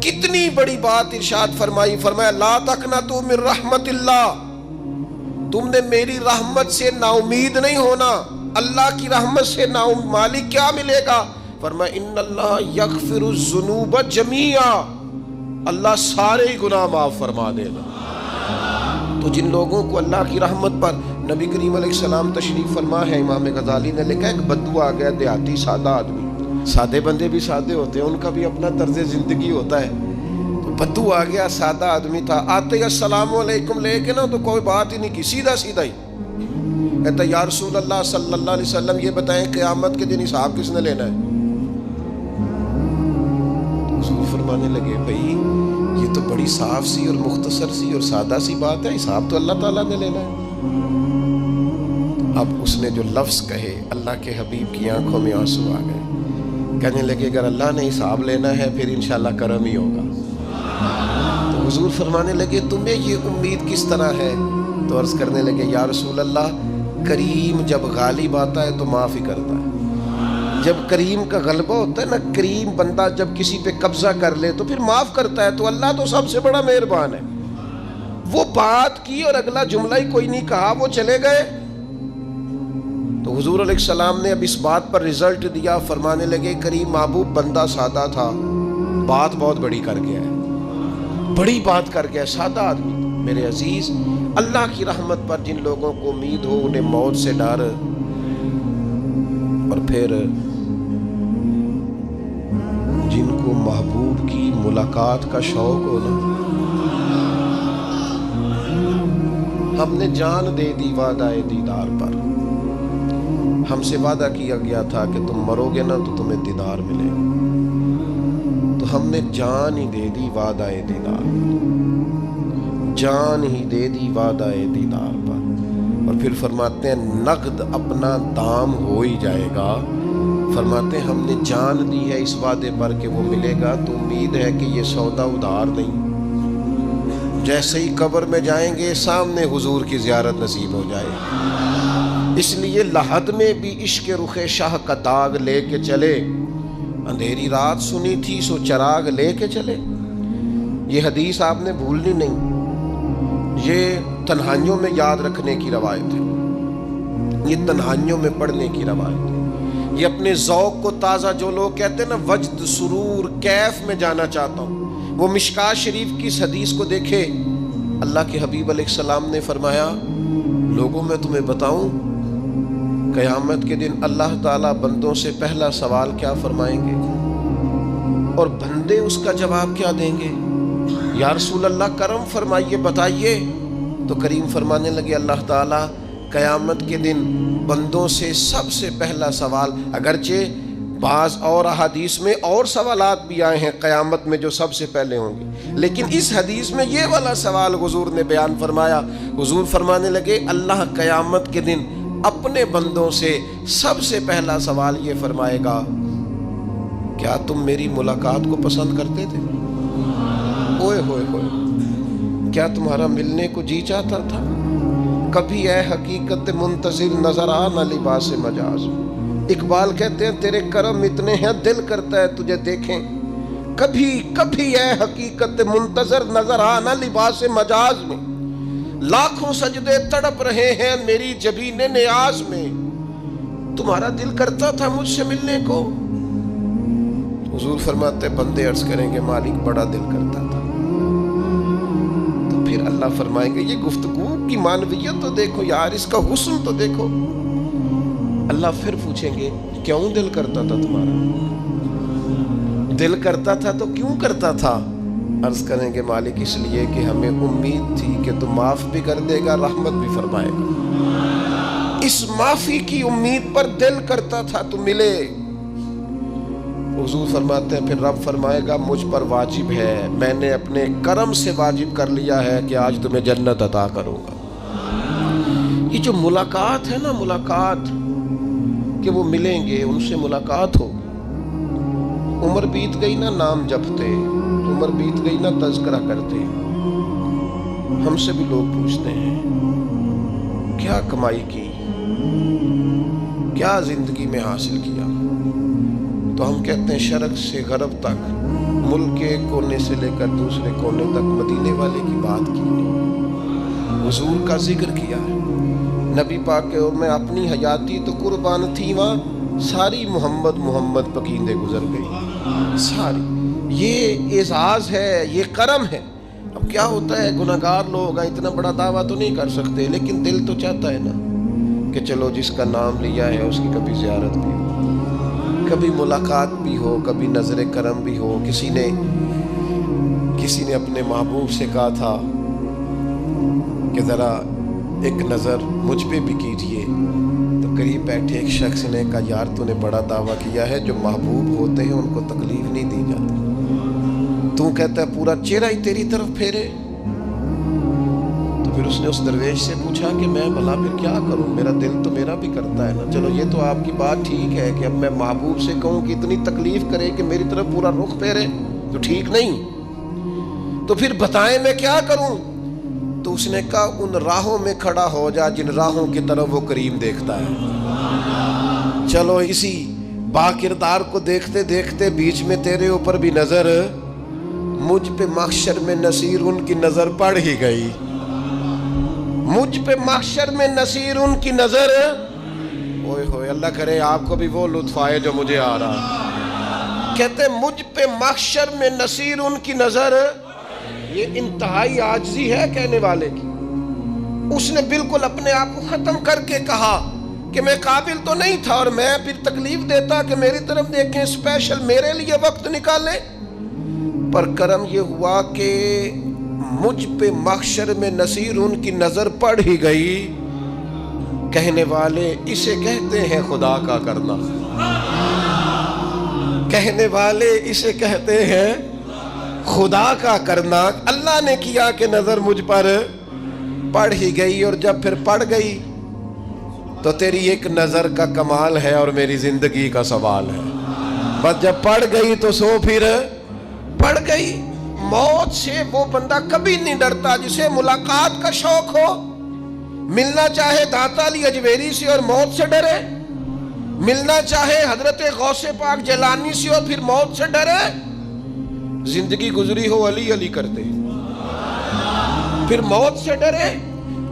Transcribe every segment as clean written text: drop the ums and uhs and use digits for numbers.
کتنی بڑی بات ارشاد فرمائی، فرمایا لا تقنطوا من رحمت اللہ، تم نے میری رحمت سے نا امید نہیں ہونا۔ اللہ کی رحمت سے نا مالک کیا ملے گا؟ فرمایا ان اللہ یغفر الذنوب جمیعا، اللہ سارے گناہ معاف فرما دے گا۔ تو جن لوگوں کو اللہ کی رحمت پر نبی کریم علیہ السلام تشریف فرما ہے، امام غزالی نے لکھا ایک بدو آ گیا، دیہاتی سادہ آدمی، سادے بندے بھی سادے ہوتے ہیں، ان کا بھی اپنا طرز زندگی ہوتا ہے۔ تو بدو آ گیا، سادہ آدمی تھا، آتے ہی السلام علیکم لے کے نا تو کوئی بات ہی نہیں کی، سیدھا سیدھا ہی کہتا یا رسول اللہ صلی اللہ علیہ وسلم یہ بتائیں قیامت کے دن حساب کس نے لینا ہے؟ تو حضور فرمانے لگے بھائی یہ تو بڑی صاف سی اور مختصر سی اور سادہ سی بات ہے، حساب تو اللہ تعالیٰ نے لینا ہے۔ اب اس نے جو لفظ کہے اللہ کے حبیب کی آنکھوں میں آنسو آ گئے، کہنے لگے اگر اللہ نے حساب لینا ہے پھر انشاءاللہ کرم ہی ہوگا۔ تو حضور فرمانے لگے تمہیں یہ امید کس طرح ہے؟ تو عرض کرنے لگے یا رسول اللہ کریم جب غالب آتا ہے تو معاف ہی کرتا ہے، جب کریم کا غلبہ ہوتا ہے نا، کریم بندہ جب کسی پہ قبضہ کر لے تو پھر معاف کرتا ہے، تو اللہ تو سب سے بڑا مہربان ہے۔ وہ بات کی اور اگلا جملہ ہی کوئی نہیں کہا، وہ چلے گئے۔ تو حضور علیہ السلام نے اب اس بات پر رزلٹ دیا، فرمانے لگے کریم محبوب بندہ سادہ تھا، بات بہت بڑی کر گیا ہے، بڑی بات کر گیا، سادہ آدمی۔ میرے عزیز، اللہ کی رحمت پر جن لوگوں کو امید ہو، انہیں موت سے ڈر اور پھر جن کو محبوب کی ملاقات کا شوق ہو نا، ہم نے جان دے دی وعدہ دیدار پر، ہم سے وعدہ کیا گیا تھا کہ تم مرو گے نا تو تمہیں دیدار ملے گا، تو ہم نے جان ہی دے دی وعدہ دیدار پر، جان ہی دے دی وعدہ دیدار پر۔ اور پھر فرماتے ہیں نقد اپنا دام ہو ہی جائے گا، فرماتے ہیں ہم نے جان دی ہے اس وعدے پر کہ وہ ملے گا، تو امید ہے کہ یہ سودا ادھار نہیں، جیسے ہی قبر میں جائیں گے سامنے حضور کی زیارت نصیب ہو جائے گی۔ اس لیے لحد میں بھی عشق رخ شاہ کا داغ لے کے چلے، اندھیری رات سنی تھی سو چراغ لے کے چلے۔ یہ حدیث آپ نے بھولنی نہیں، یہ تنہائیوں میں یاد رکھنے کی روایت ہے، یہ تنہائیوں میں پڑھنے کی روایت ہے۔ یہ اپنے ذوق کو تازہ، جو لوگ کہتے ہیں نا وجد سرور کیف میں جانا چاہتا ہوں، وہ مشکات شریف کی اس حدیث کو دیکھے۔ اللہ کے حبیب علیہ السلام نے فرمایا لوگوں میں تمہیں بتاؤں قیامت کے دن اللہ تعالیٰ بندوں سے پہلا سوال کیا فرمائیں گے اور بندے اس کا جواب کیا دیں گے؟ یا رسول اللہ کرم فرمائیے بتائیے۔ تو کریم فرمانے لگے اللہ تعالیٰ قیامت کے دن بندوں سے سب سے پہلا سوال، اگرچہ بعض اور احادیث میں اور سوالات بھی آئے ہیں قیامت میں جو سب سے پہلے ہوں گے، لیکن اس حدیث میں یہ والا سوال حضور نے بیان فرمایا۔ حضور فرمانے لگے اللہ قیامت کے دن اپنے بندوں سے سب سے پہلا سوال یہ فرمائے گا کیا تم میری ملاقات کو پسند کرتے تھے؟ اوئے ہوئے ہوئے، کیا تمہارا ملنے کو جی چاہتا تھا؟ کبھی اے حقیقت منتظر نظر آ نہ لباس مجاز۔ اقبال کہتے ہیں تیرے کرم اتنے ہیں دل کرتا ہے تجھے دیکھیں، کبھی کبھی اے حقیقت منتظر نظر آ نہ لباس مجاز میں، لاکھوں سجدے تڑپ رہے ہیں میری جبین نیاز میں، تمہارا دل کرتا تھا مجھ سے ملنے کو؟ حضور فرماتے بندے عرض کریں گے مالک بڑا دل کرتا تھا۔ تو پھر اللہ فرمائیں گے یہ گفتگو کی معنویت تو دیکھو یار، اس کا حسن تو دیکھو۔ اللہ پھر پوچھیں گے کیوں دل کرتا تھا تمہارا؟ دل کرتا تھا تو کیوں کرتا تھا؟ عرض کریں گے مالک اس لیے کہ ہمیں امید تھی کہ تو معاف بھی کر دے گا، رحمت بھی فرمائے گا، اس معافی کی امید پر دل کرتا تھا تو ملے۔ حضور فرماتے ہیں پھر رب فرمائے گا مجھ پر واجب ہے، میں نے اپنے کرم سے واجب کر لیا ہے کہ آج تمہیں جنت عطا کروں گا۔ یہ جو ملاقات ہے نا، ملاقات کہ وہ ملیں گے، ان سے ملاقات ہو۔ عمر بیت گئی نا نام جپتے، عمر بیت گئی نا تذکرہ کرتے، ہم سے بھی لوگ پوچھتے ہیں کیا کمائی کی، کیا زندگی میں حاصل کیا، تو ہم کہتے ہیں شرق سے غرب تک ملک کے ایک کونے سے لے کر دوسرے کونے تک مدینے والے کی بات کی، حضور کا ذکر کیا ہے۔ نبی پاک کے میں اپنی حیاتی تو قربان تھی، وہاں ساری محمد محمد پکیندے گزر گئی ساری۔ یہ اعزاز ہے، یہ کرم ہے۔ اب کیا ہوتا ہے، گناہگار لوگ ہیں، اتنا بڑا دعویٰ تو نہیں کر سکتے، لیکن دل تو چاہتا ہے نا کہ چلو جس کا نام لیا ہے اس کی کبھی زیارت بھی ہو، کبھی ملاقات بھی ہو، کبھی نظر کرم بھی ہو۔ کسی نے اپنے محبوب سے کہا تھا کہ ذرا ایک نظر مجھ پہ بھی کیجئے، تو قریب بیٹھے ایک شخص نے کہا یار تو نے بڑا دعویٰ کیا ہے، جو محبوب ہوتے ہیں ان کو تکلیف نہیں دی جاتی، تو کہتا ہے پورا چہرہ ہی تیری طرف پھیرے۔ تو پھر اس نے اس درویش سے پوچھا کہ میں بھلا پھر کیا کروں، میرا دل تو میرا بھی کرتا ہے نا۔ چلو یہ تو آپ کی بات ٹھیک ہے کہ اب میں محبوب سے کہوں کہ اتنی تکلیف کرے کہ میری طرف پورا رخ پھیرے تو ٹھیک نہیں، تو پھر بتائیں میں کیا کروں؟ تو اس نے کہا ان راہوں میں کھڑا ہو جا جن راہوں کی طرف وہ کریم دیکھتا ہے۔ چلو اسی با کردار کو دیکھتے دیکھتے بیچ میں تیرے اوپر بھی نظر، مجھ پہ محشر میں نصیر ان کی نظر پڑ ہی گئی، مجھ پہ محشر میں نصیر ان کی نظر۔ اوئے ہوئے، اللہ کرے آپ کو بھی وہ لطف آئے جو مجھے آ رہا۔ کہتے مجھ پہ محشر میں نصیر ان کی نظر، یہ انتہائی عاجزی ہے کہنے والے کی۔ اس نے بالکل اپنے آپ کو ختم کر کے کہا کہ میں قابل تو نہیں تھا، اور میں پھر تکلیف دیتا کہ میری طرف دیکھیں، اسپیشل میرے لیے وقت نکالیں۔ پر کرم یہ ہوا کہ مجھ پہ محشر میں نصیر ان کی نظر پڑ ہی گئی۔ کہنے والے اسے کہتے ہیں خدا کا کرنا، کہنے والے اسے کہتے ہیں خدا کا کرنا۔ اللہ نے کیا کہ نظر مجھ پر پڑ ہی گئی، اور جب پھر پڑ گئی تو تیری ایک نظر کا کمال ہے اور میری زندگی کا سوال ہے۔ بس جب پڑ گئی تو سو پھر پڑ گئی۔ موت سے وہ بندہ کبھی نہیں ڈرتا جسے ملاقات کا شوق ہو۔ ملنا چاہے داتا علی اجویری سے اور موت سے ڈرے، ملنا چاہے حضرت غوث پاک جیلانی سے اور پھر موت سے ڈرے۔ زندگی گزری ہو علی علی کرتے پھر موت سے ڈرے۔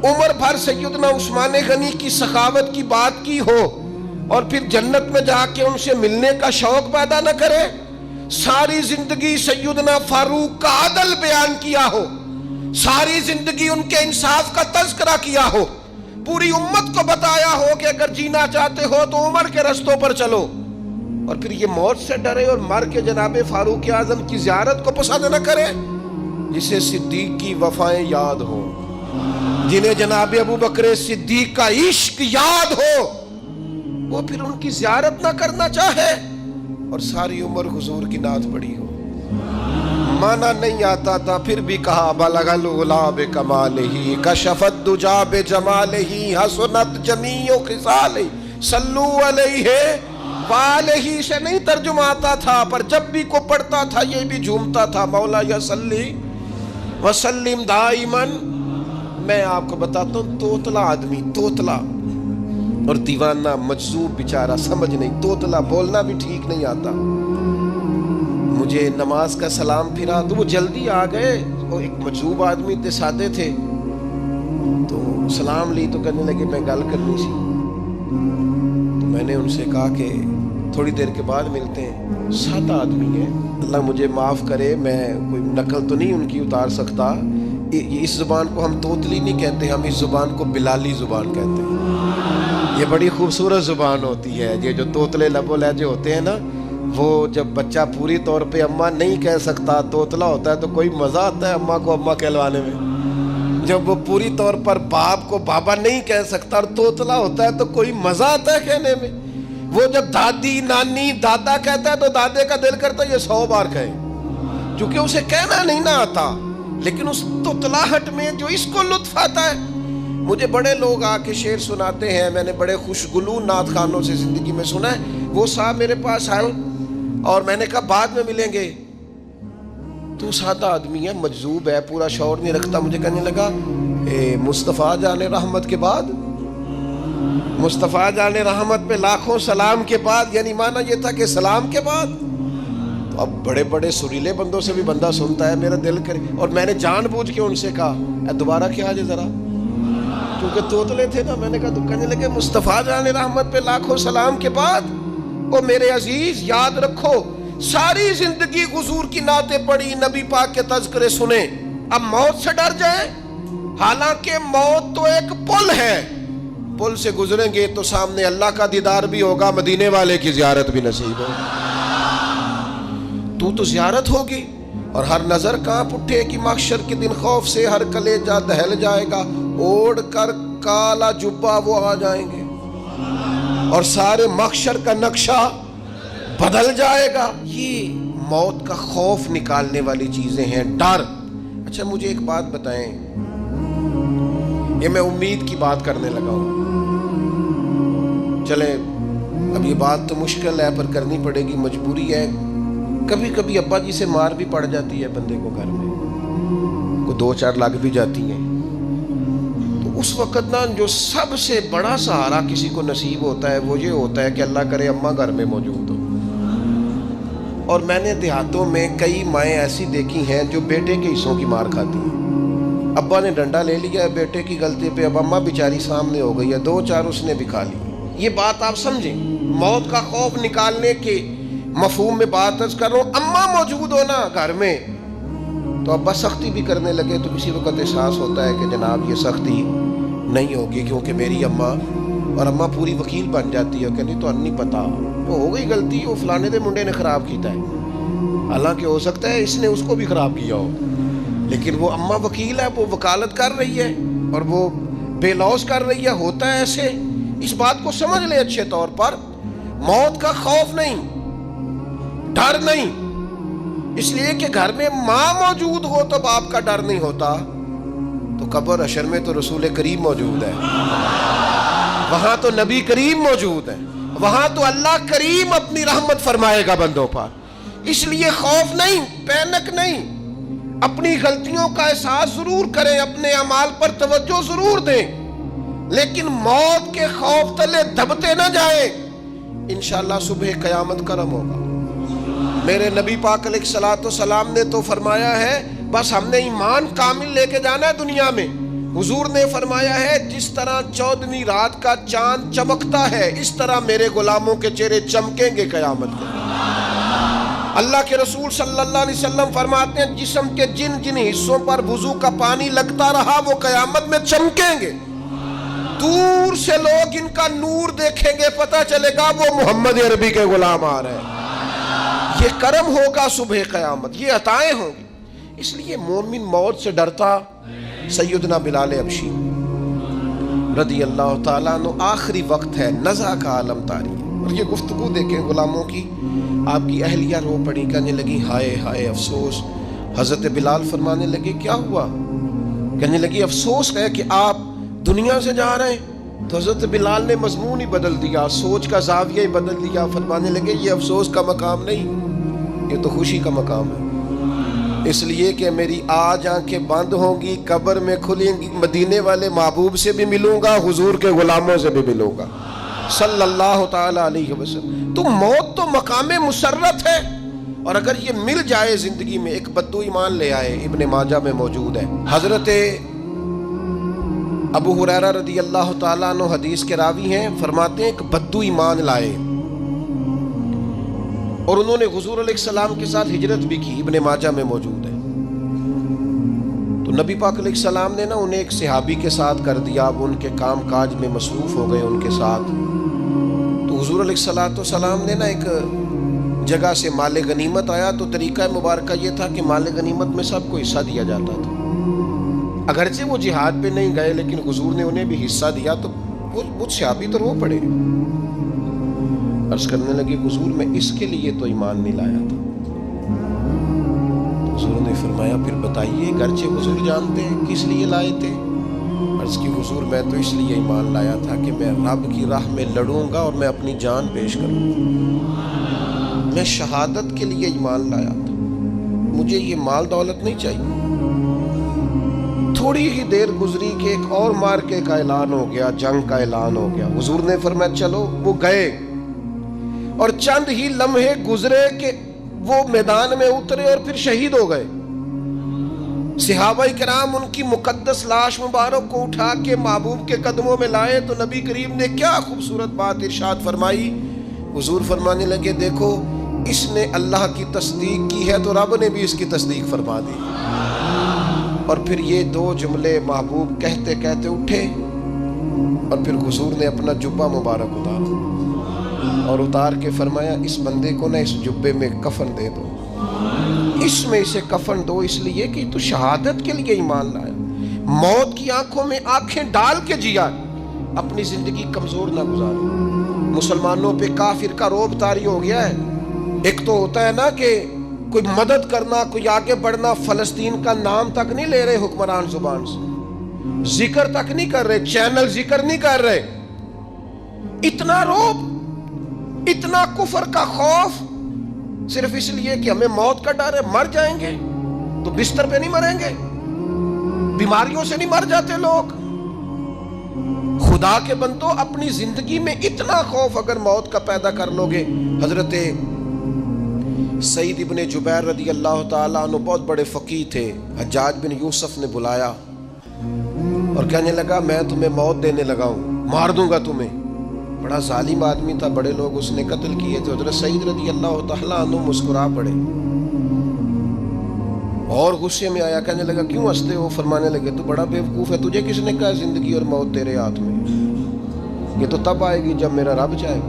عمر بھر سیدنا عثمان غنی کی سخاوت کی بات کی ہو اور پھر جنت میں جا کے ان سے ملنے کا شوق پیدا نہ کرے۔ ساری زندگی سیدنا فاروق کا عدل بیان کیا ہو، ساری زندگی ان کے انصاف کا تذکرہ کیا ہو، پوری امت کو بتایا ہو کہ اگر جینا چاہتے ہو تو عمر کے رستوں پر چلو، اور پھر یہ موت سے ڈرے اور مر کے جناب فاروق اعظم کی زیارت کو پسند نہ کرے۔ جسے صدیق کی وفائیں یاد ہو، جنہیں جناب ابو بکر صدیق کا عشق یاد ہو، وہ پھر ان کی زیارت نہ کرنا چاہے اور ساری عمر حضور کی نعت پڑھی ہو۔ مانا نہیں آتا تھا پھر بھی کہا بلغ العلا بکمالہ کشف الدجا بجمالہ حسنت جمیع خصالہ صلو علیہ والہ سے نہیں ترجمہ آتا تھا، پر جب بھی کو پڑھتا تھا یہ بھی جھومتا تھا مولا یا صلی وسلم دائماً۔ میں آپ کو بتاتا ہوں، توتلا آدمی، توتلا اور دیوانہ مجذوب بیچارہ، سمجھ نہیں، توتلا بولنا بھی ٹھیک نہیں آتا۔ مجھے نماز کا سلام پھرا تو وہ جلدی آ گئے، وہ ایک مجذوب آدمی تھے، سادے تھے، تو سلام لی تو کہنے لگے میں گل کرنی سی۔ تو میں نے ان سے کہا کہ تھوڑی دیر کے بعد ملتے ہیں، سادہ آدمی ہے، اللہ مجھے معاف کرے، میں کوئی نقل تو نہیں ان کی اتار سکتا۔ اس زبان کو ہم توتلی نہیں کہتے، ہم اس زبان کو بلالی زبان کہتے ہیں۔ یہ بڑی خوبصورت زبان ہوتی ہے، یہ جو توتلے لب و لہجے ہوتے ہیں نا، وہ جب بچہ پوری طور پہ اماں نہیں کہہ سکتا، توتلا ہوتا ہے، تو کوئی مزہ آتا ہے اماں کو اماں کہلوانے میں۔ جب وہ پوری طور پر باپ کو بابا نہیں کہہ سکتا اور توتلا ہوتا ہے تو کوئی مزہ آتا ہے کہنے میں۔ وہ جب دادی نانی دادا کہتا ہے تو دادے کا دل کرتا ہے یہ 100 بار کہے، چونکہ اسے کہنا نہیں نہ آتا، لیکن اس توتلاہٹ میں جو اس کو لطف آتا ہے۔ مجھے بڑے لوگ آ کے شعر سناتے ہیں، میں نے بڑے خوشگلو نعت خانوں سے زندگی میں سنا ہے۔ وہ صاحب میرے پاس آئے اور میں نے کہا بعد میں ملیں گے، تو سادہ آدمی ہے، مجذوب ہے، پورا شعور نہیں رکھتا۔ مجھے کہنے لگا مصطفیٰ جان رحمت کے بعد، مصطفیٰ جان رحمت پہ لاکھوں سلام کے بعد، یعنی معنی یہ تھا کہ سلام کے بعد۔ تو اب بڑے بڑے سریلے بندوں سے بھی بندہ سنتا ہے میرا دل کرے، اور میں نے جان بوجھ کے ان سے کہا دوبارہ کیا جائے ذرا، کیونکہ توتلے تھے نا. میں نے کہا تو کہنے لگے مصطفیٰ جان رحمت پہ لاکھوں سلام کے بعد او میرے عزیز یاد رکھو ساری زندگی حضور کی نعتیں پڑھی، نبی پاک کے تذکرے سنے، اب موت سے ڈر جائیں؟ حالانکہ موت تو ایک پل ہے، پل سے گزریں گے تو سامنے اللہ کا دیدار بھی ہوگا، مدینے والے کی زیارت بھی نصیب ہوگی. تو زیارت ہوگی اور ہر نظر کانپ اٹھے کہ محشر کے دن خوف سے ہر کلیجہ دہل جائے گا، اوڑھ کر کالا جبہ وہ آ جائیں گے اور سارے محشر کا نقشہ بدل جائے گا. یہ موت کا خوف نکالنے والی چیزیں ہیں، ڈر. اچھا مجھے ایک بات بتائیں، یہ میں امید کی بات کرنے لگا ہوں، چلیں اب یہ بات تو مشکل ہے پر کرنی پڑے گی، مجبوری ہے. کبھی کبھی ابا جی سے مار بھی پڑ جاتی ہے بندے کو، گھر میں کوئی 2-4 لگ بھی جاتی ہیں، تو اس وقت نا جو سب سے بڑا سہارا کسی کو نصیب ہوتا ہے وہ یہ ہوتا ہے کہ اللہ کرے اماں گھر میں موجود ہو. اور میں نے دیہاتوں میں کئی مائیں ایسی دیکھی ہیں جو بیٹے کے حصوں کی مار کھاتی ہیں. ابا نے ڈنڈا لے لیا ہے بیٹے کی غلطی پہ، اب اماں بیچاری سامنے ہو گئی ہے، 2-4 اس نے بھی کھا لی. یہ بات آپ سمجھیں، موت کا خوف نکالنے کے مفہوم میں بات عرض کر رہا ہوں. اماں موجود ہو نا گھر میں تو ابا سختی بھی کرنے لگے تو کسی وقت احساس ہوتا ہے کہ جناب یہ سختی نہیں ہوگی کیونکہ میری اماں، اور اماں پوری وکیل بن جاتی ہے کہ نہیں تو نہیں پتا وہ ہو گئی غلطی، وہ فلانے دے منڈے نے خراب کیتا ہے، حالانکہ ہو سکتا ہے اس نے اس کو بھی خراب کیا ہو، لیکن وہ اماں وکیل ہے، وہ وکالت کر رہی ہے اور وہ بے لوث کر رہی ہے. ہوتا ہے ایسے، اس بات کو سمجھ لے اچھے طور پر. موت کا خوف نہیں، ڈر نہیں، اس لیے کہ گھر میں ماں موجود ہو تو باپ کا ڈر نہیں ہوتا. تو قبر حشر میں تو رسول کریم موجود ہے، وہاں تو نبی کریم موجود ہے، وہاں تو اللہ کریم اپنی رحمت فرمائے گا بندوں پر. اس لیے خوف نہیں، پینک نہیں، اپنی غلطیوں کا احساس ضرور کریں، اپنے اعمال پر توجہ ضرور دیں، لیکن موت کے خوف تلے دبتے نہ جائیں. انشاءاللہ صبح قیامت کرم ہوگا. میرے نبی پاک علیہ الصلوۃ والسلام نے تو فرمایا ہے بس ہم نے ایمان کامل لے کے جانا ہے دنیا میں. حضور نے فرمایا ہے جس طرح 14ویں رات کا چاند چمکتا ہے اس طرح میرے غلاموں کے چہرے چمکیں گے قیامت کے. اللہ کے رسول صلی اللہ علیہ وسلم فرماتے ہیں جسم کے جن جن حصوں پر وضو کا پانی لگتا رہا وہ قیامت میں چمکیں گے. دور سے لوگ ان کا نور دیکھیں گے، پتہ چلے گا وہ محمد عربی کے غلام آ رہے ہیں. یہ کرم ہوگا صبح قیامت، یہ عطائیں ہوں گی. اس لیے مومن موت سے ڈرتا. سیدنا بلال حبشی رضی اللہ تعالیٰ عنہ، آخری وقت ہے، نزع کا عالم طاری ہے، اور یہ گفتگو دیکھیں غلاموں کی. آپ کی اہلیہ رو پڑی، کہنے لگی ہائے ہائے افسوس. حضرت بلال فرمانے لگے کیا ہوا؟ کہنے لگی افسوس ہے کہ آپ دنیا سے جا رہے ہیں. تو حضرت بلال نے مضمون ہی بدل دیا، سوچ کا زاویہ ہی بدل دیا. فرمانے لگے یہ افسوس کا مقام نہیں، یہ تو خوشی کا مقام ہے. اس لیے کہ میری آج آنکھیں بند ہوں گی، قبر میں کھلیں گی، مدینے والے محبوب سے بھی ملوں گا، حضور کے غلاموں سے بھی ملوں گا صلی اللہ تعالی علیہ وسلم. تو موت تو مقام مسرت ہے، اور اگر یہ مل جائے زندگی میں. ایک بدو ایمان لے آئے، ابن ماجہ میں موجود ہے. حضرت ابو ہریرہ رضی اللہ تعالیٰ عنہ حدیث کے راوی ہیں، فرماتے ہیں ایک بدو ایمان لائے اور انہوں نے حضور علیہ السلام کے ساتھ ہجرت بھی کی. ابن ماجہ میں موجود ہے. تو نبی پاک علیہ السلام نے نا انہیں ایک صحابی کے ساتھ کر دیا. اب ان کے کام کاج میں مصروف ہو گئے ان کے ساتھ. تو حضور علیہ السلام نے نا ایک جگہ سے مال غنیمت آیا. تو طریقہ مبارکہ یہ تھا کہ مال غنیمت میں سب کو حصہ دیا جاتا تھا. اگرچہ وہ جہاد پہ نہیں گئے لیکن حضور نے انہیں بھی حصہ دیا. تو وہ صحابی تو رو پڑے، عرض کرنے لگے حضور میں اس کے لیے تو ایمان نہیں لایا تھا. حضور نے فرمایا پھر بتائیے، گرچہ حضور جانتے ہیں کس لیے لائے تھے. عرض کی حضور میں تو اس لیے ایمان لایا تھا کہ میں رب کی راہ میں لڑوں گا اور میں اپنی جان پیش کروں گا. میں شہادت کے لیے ایمان لایا تھا، مجھے یہ مال دولت نہیں چاہیے. تھوڑی ہی دیر گزری کہ ایک اور مارکے کا اعلان ہو گیا، جنگ کا اعلان ہو گیا. حضور نے فرمایا چلو. وہ گئے اور چند ہی لمحے گزرے کہ وہ میدان میں اترے اور پھر شہید ہو گئے. صحابہ کرام ان کی مقدس لاش مبارک کو اٹھا کے محبوب کے قدموں میں لائے تو نبی کریم نے کیا خوبصورت بات ارشاد فرمائی. حضور فرمانے لگے دیکھو اس نے اللہ کی تصدیق کی ہے تو رب نے بھی اس کی تصدیق فرما دی. اور پھر یہ دو جملے محبوب کہتے کہتے اٹھے اور پھر حضور نے اپنا جبہ مبارک اتارا اور اتار کے فرمایا اس بندے کو نہ اس جبے میں کفن دے دو, اس میں اسے کفن دو, اس لیے کہ تو شہادت کے لیے ایمان لایا, موت کی آنکھوں میں آنکھیں ڈال کے جیا, اپنی زندگی کمزور نہ گزاری. مسلمانوں پہ کافر کا رعب طاری ہو گیا ہے. ایک تو ہوتا ہے نا کہ کوئی مدد کرنا, کوئی آگے بڑھنا, فلسطین کا نام تک نہیں لے رہے حکمران زبان سے, ذکر تک نہیں کر رہے, چینل ذکر نہیں کر رہے. اتنا رعب, اتنا کفر کا خوف, صرف اس لیے کہ ہمیں موت کا ڈر ہے. مر جائیں گے تو بستر پہ نہیں مریں گے, بیماریوں سے نہیں مر جاتے لوگ. خدا کے بندو اپنی زندگی میں اتنا خوف اگر موت کا پیدا کر لو گے. حضرت سعید ابن جبیر رضی اللہ تعالیٰ عنہ بہت بڑے فقیہ تھے. حجاج بن یوسف نے بلایا اور کہنے لگا میں تمہیں موت دینے لگا ہوں, مار دوں گا تمہیں. بڑا ظالم آدمی تھا, بڑے لوگ اس نے قتل کیے تھے. حضرت سعید رضی اللہ تعالیٰ عنہ مسکرا پڑے اور غصے میں آیا, کہنے لگا کیوں ہنستے ہو؟ فرمانے لگے تو بڑا بیوقوف ہے, تجھے کس نے کہا زندگی اور موت تیرے ہاتھ میں, یہ تو تب آئے گی جب میرا رب چاہے.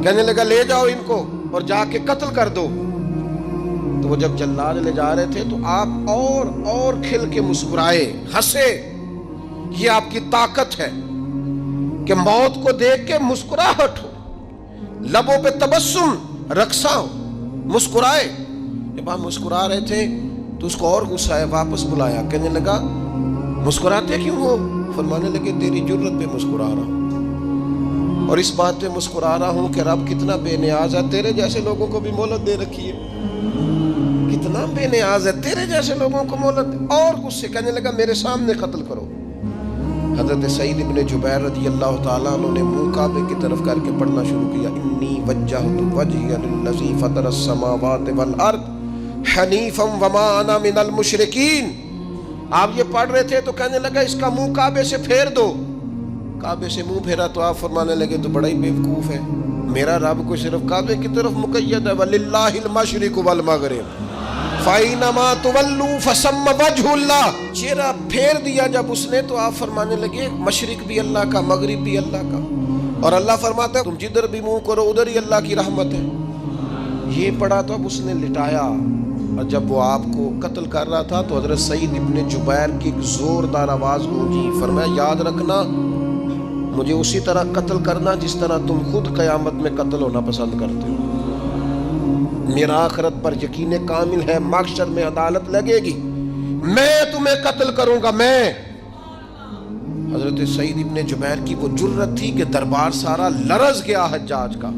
کہنے لگا لے جاؤ ان کو اور جا کے قتل کر دو. تو وہ جب جلاد لے جا رہے تھے تو آپ اور کھل کے مسکرائے, ہنسے. یہ آپ کی طاقت ہے کہ موت کو دیکھ کے مسکراہٹ ہو, لبوں پہ تبسم رقصہ ہو, مسکرائے. جب آپ مسکرا رہے تھے تو اس کو اور غصہ آیا, واپس بلایا. کہنے لگا مسکراتے کیوں ہو؟ فرمانے لگے تیری جرت پہ مسکرا رہا ہوں اور اس بات پہ مسکرا رہا ہوں کہ رب کتنا بے نیاز ہے, تیرے جیسے لوگوں کو بھی مہلت دے رکھی ہے. کتنا بے نیاز ہے, تیرے جیسے لوگوں کو مہلت. اور غصے, کہنے لگا میرے سامنے قتل کرو. حضرت سعید ابن جبیر رضی اللہ تعالیٰ عنہ نے منہ کعبے کی طرف کر کے پڑھنا شروع کیا, انی وجہت وجہی للذی فطر السماوات والارض حنیفا وما انا من المشرکین. آپ یہ پڑھ رہے تھے تو کہنے لگا اس کا منہ کعبے سے پھیر دو. کعبے سے منہ پھیرا تو آپ فرمانے لگے تو بڑا ہی بیوقوف ہے, میرا رب کو صرف کعبے کی طرف مقید ہے, وَلِلَّهِ الْمَشْرِقُ وَالْمَغْرِبُ فَأَيْنَمَا تُوَلُّوا فَثَمَّ وَجْهُ اللَّهِ. چہرہ پھیر دیا جب اس نے تو آپ فرمانے لگے مشرق بھی اللہ کا, مغرب بھی اللہ کا. اور اللہ فرماتا ہے تم جدھر بھی منہ کرو ادھر ہی اللہ کی رحمت ہے. یہ پڑھا تو اب اس نے لٹایا, اور جب وہ آپ کو قتل کر رہا تھا تو حضرت سعید ابن جبیر کی ایک زوردار آواز گونجی. فرمایا یاد رکھنا مجھے اسی طرح قتل کرنا جس طرح تم خود قیامت میں قتل ہونا پسند کرتے ہو. میرا آخرت پر یقین کامل ہے, محشر میں عدالت لگے گی, میں تمہیں قتل کروں گا میں. حضرت سعید ابن جبیر کی وہ جرت تھی کہ دربار سارا لرز گیا حجاج کا.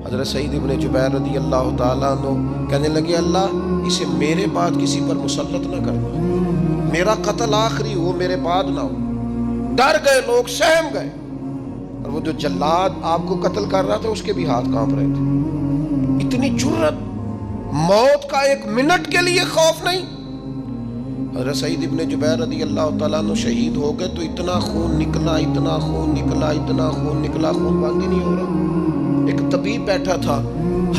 حضرت سعید ابن جبیر رضی اللہ تعالیٰ عنہ کہنے لگے اللہ اسے میرے بعد کسی پر مسلط نہ کرنا, میرا قتل آخری ہو, میرے بعد نہ ہو. ڈر گئے لوگ, سہم گئے. اور وہ جو جلاد آپ کو قتل کر رہا تھا اس کے بھی ہاتھ کانپ رہے تھے. اتنی جرت, موت کا ایک منٹ کے لیے خوف نہیں. حضرت سعید ابن جبیر رضی اللہ تعالیٰ عنہ شہید ہو گئے تو اتنا خون نکلا, اتنا خون نکلا, اتنا خون نکلا, خون بند ہی نہیں ہو رہا. ایک طبیب بیٹھا تھا,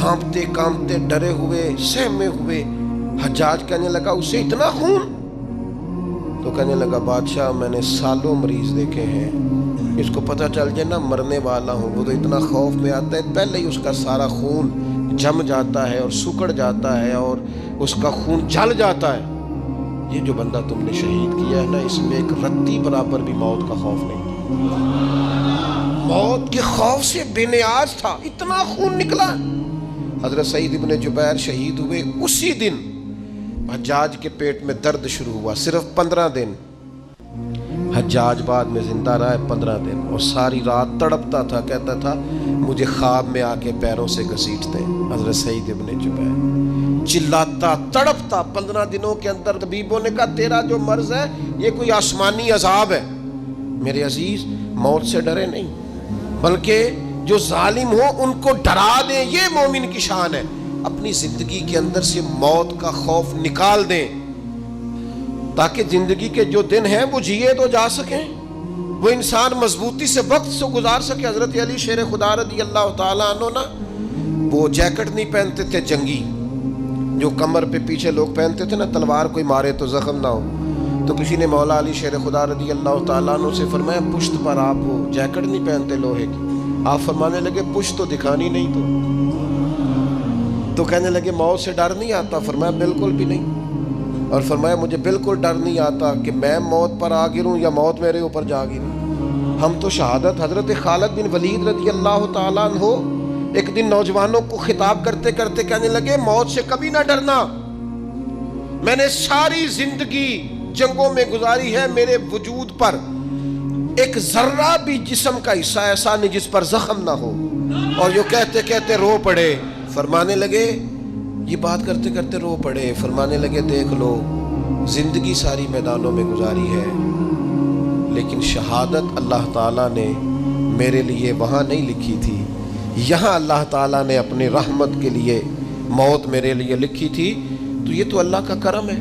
ہانپتے کانپتے ڈرے ہوئے سہمے ہوئے. حجاج کہنے لگا اسے اتنا خون؟ تو کہنے لگا بادشاہ میں نے سالوں مریض دیکھے ہیں, اس کو پتہ چل جائے نا مرنے والا ہوں وہ تو اتنا خوف میں آتا ہے, پہلے ہی اس کا سارا خون جم جاتا ہے اور سکڑ جاتا ہے اور اس کا خون جل جاتا ہے. یہ جو بندہ تم نے شہید کیا ہے نا اس میں ایک رتی برابر بھی موت کا خوف نہیں, موت کے خوف سے بے نیاز تھا, اتنا خون نکلا. حضرت سعید ابن جبیر شہید ہوئے اسی دن حجاج کے پیٹ میں درد شروع ہوا. صرف 15 دن حجاج بعد میں زندہ رہا ہے, 15 دن, اور ساری رات تڑپتا تھا, کہتا تھا مجھے خواب میں آ کے پیروں سے گھسیٹتے. حضرت سعید ابن جبیر چلاتا تڑپتا 15 دنوں کے اندر. طبیبوں نے کہا تیرا جو مرض ہے یہ کوئی آسمانی عذاب ہے. میرے عزیز موت سے ڈرے نہیں بلکہ جو ظالم ہو ان کو ڈرا دیں, یہ مومن کی شان ہے. اپنی زندگی کے اندر سے موت کا خوف نکال دیں، تاکہ زندگی کے جو دن ہیں وہ جیے تو جا سکیں، وہ انسان مضبوطی سے وقت سے گزار سکے۔ حضرت علی شیر خدا رضی اللہ تعالیٰ عنہ نا وہ جیکٹ نہیں پہنتے تھے جنگی، جو کمر پہ پیچھے لوگ پہنتے تھے نا، تلوار کوئی مارے تو زخم نہ ہو۔ تو کسی نے مولا علی شیر خدا رضی اللہ تعالیٰ عنہ سے فرمایا پشت پر آپ وہ جیکٹ نہیں پہنتے لوہے کی؟ آپ فرمانے لگے پشت تو دکھانی نہیں تو کہنے لگے موت سے ڈر نہیں آتا؟ فرمایا بالکل بھی نہیں، اور فرمایا مجھے بالکل ڈر نہیں آتا کہ میں موت پر آ گروں یا موت میرے اوپر جا گرے۔ ہم تو شہادت حضرت خالد بن ولید رضی اللہ تعالیٰ عنہ ایک دن نوجوانوں کو خطاب کرتے کرتے کہنے لگے موت سے کبھی نہ ڈرنا، میں نے ساری زندگی جنگوں میں گزاری ہے، میرے وجود پر ایک ذرہ بھی جسم کا حصہ ایسا نہیں جس پر زخم نہ ہو۔ اور یہ کہتے کہتے رو پڑے، فرمانے لگے، یہ بات کرتے کرتے رو پڑے، فرمانے لگے دیکھ لو زندگی ساری میدانوں میں گزاری ہے، لیکن شہادت اللہ تعالیٰ نے میرے لیے وہاں نہیں لکھی تھی، یہاں اللہ تعالیٰ نے اپنی رحمت کے لیے موت میرے لیے لکھی تھی۔ تو یہ تو اللہ کا کرم ہے۔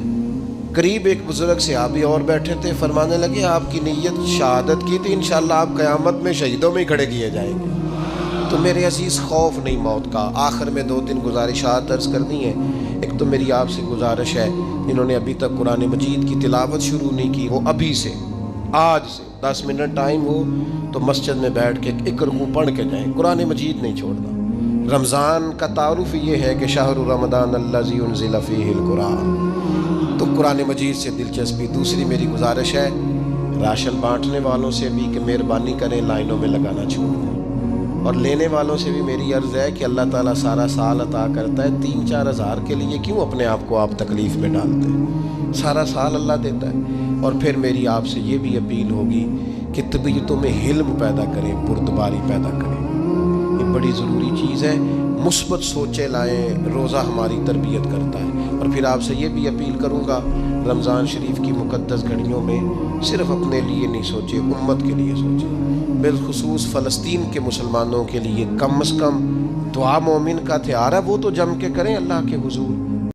قریب ایک بزرگ صحابی اور بیٹھے تھے، فرمانے لگے آپ کی نیت شہادت کی تھی، انشاءاللہ آپ قیامت میں شہیدوں میں ہی کھڑے کیے جائیں گے۔ تو میرے عزیز خوف نہیں موت کا۔ آخر میں 2-3 گزارشات عرض کرنی ہے۔ ایک تو میری آپ سے گزارش ہے، جنہوں نے ابھی تک قرآن مجید کی تلاوت شروع نہیں کی، وہ ابھی سے آج سے 10 منٹ ٹائم ہو تو مسجد میں بیٹھ کے ایک رکوع پڑھ کے جائیں، قرآن مجید نہیں چھوڑنا۔ رمضان کا تعارف یہ ہے کہ شہر رمضان الذی انزل فیہ القرآن، تو قرآن مجید سے دلچسپی۔ دوسری میری گزارش ہے راشن بانٹنے والوں سے بھی کہ مہربانی کریں لائنوں میں لگانا چھوڑ دیں، اور لینے والوں سے بھی میری عرض ہے کہ اللہ تعالیٰ سارا سال عطا کرتا ہے، 3-4 ہزار کے لیے کیوں اپنے آپ کو آپ تکلیف میں ڈالتے ہیں؟ سارا سال اللہ دیتا ہے۔ اور پھر میری آپ سے یہ بھی اپیل ہوگی کہ طبیعتوں میں حلم پیدا کریں، بردباری پیدا کریں، یہ بڑی ضروری چیز ہے۔ مثبت سوچیں لائیں، روزہ ہماری تربیت کرتا ہے۔ اور پھر آپ سے یہ بھی اپیل کروں گا، رمضان شریف کی مقدس گھڑیوں میں صرف اپنے لیے نہیں سوچیں، امت کے لیے سوچیں، بالخصوص فلسطین کے مسلمانوں کے لیے کم از کم دعا مومن کا ہتھیار ہے، وہ تو جم کے کریں اللہ کے حضور۔